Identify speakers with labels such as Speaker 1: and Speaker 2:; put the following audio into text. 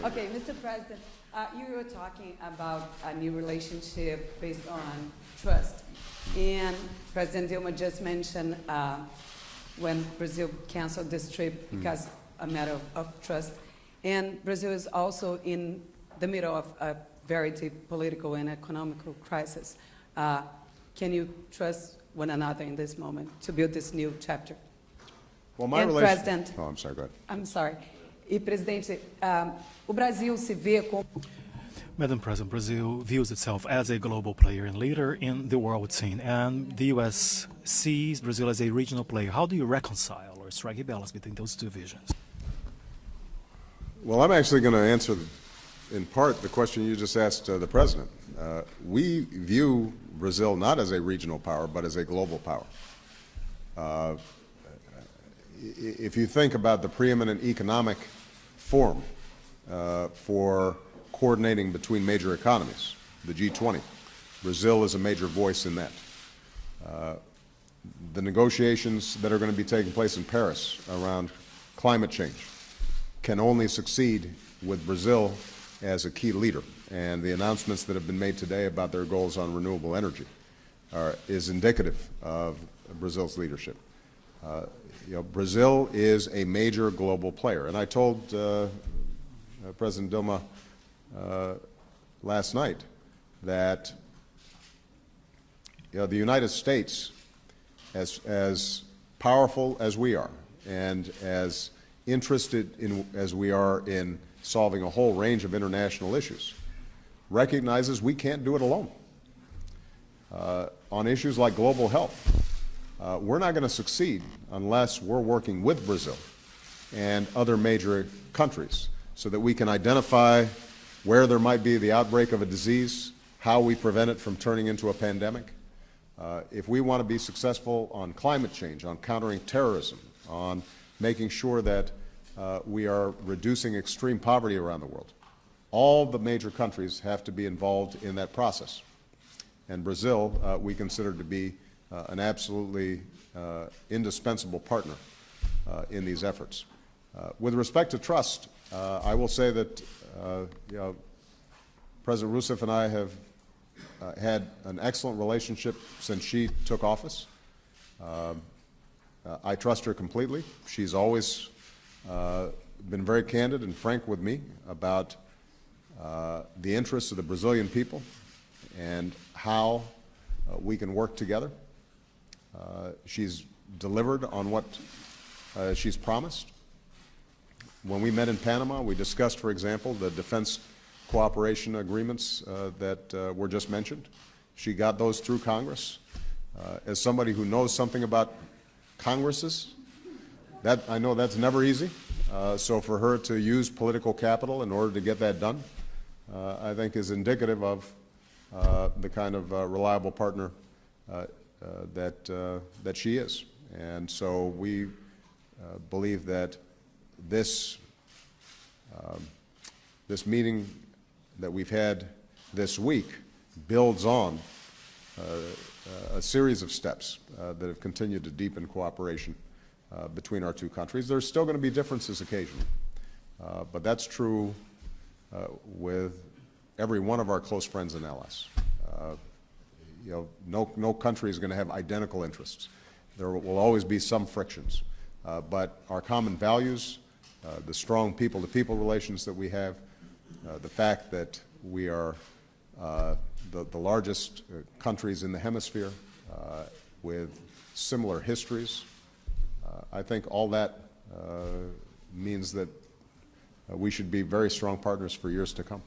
Speaker 1: Okay, Mr. President, you were talking about a new relationship based on trust. And President Dilma just mentioned when Brazil canceled this trip because a matter of trust. And Brazil is also in the middle of a very deep political and economical crisis. Can you trust one another in this moment to build this new chapter?
Speaker 2: Well, my
Speaker 1: President,
Speaker 2: oh, I'm sorry, go ahead.
Speaker 1: I'm sorry. E, presidente, o Brasil se vê como...
Speaker 3: Madam President, Brazil views itself as a global player and leader in the world scene, and the U.S. sees Brazil as a regional player. How do you reconcile or strike a balance between those two visions?
Speaker 2: Well, I'm actually going to answer, in part, the question you just asked the President. We view Brazil not as a regional power, but as a global power. If you think about the preeminent economic forum for coordinating between major economies, the G20, Brazil is a major voice in that. The negotiations that are going to be taking place in Paris around climate change can only succeed with Brazil as a key leader. And the announcements that have been made today about their goals on renewable energy is indicative of Brazil's leadership. Brazil is a major global player. And I told President Dilma last night that the United States, as powerful as we are and as interested as we are in solving a whole range of international issues, recognizes we can't do it alone. On issues like global health, we're not going to succeed unless we're working with Brazil and other major countries so that we can identify where there might be the outbreak of a disease, how we prevent it from turning into a pandemic. If we want to be successful on climate change, on countering terrorism, on making sure that we are reducing extreme poverty around the world, all the major countries have to be involved in that process. And Brazil, we consider to be an absolutely indispensable partner in these efforts. With respect to trust, I will say that President Rousseff and I have had an excellent relationship since she took office. I trust her completely. She's always been very candid and frank with me about the interests of the Brazilian people and how we can work together. She's delivered on what she's promised. When we met in Panama, we discussed, for example, the defense cooperation agreements that were just mentioned. She got those through Congress. As somebody who knows something about Congresses, I know that's never easy. So for her to use political capital in order to get that done, I think is indicative of the kind of reliable partner that she is. And so we believe that this meeting that we've had this week builds on a series of steps that have continued to deepen cooperation between our two countries. There's still going to be differences occasionally, but that's true with every one of our close friends and allies. No country is going to have identical interests. There will always be some frictions, but our common values, the strong people-to-people relations that we have, the fact that we are the largest countries in the hemisphere with similar histories, I think all that means that we should be very strong partners for years to come.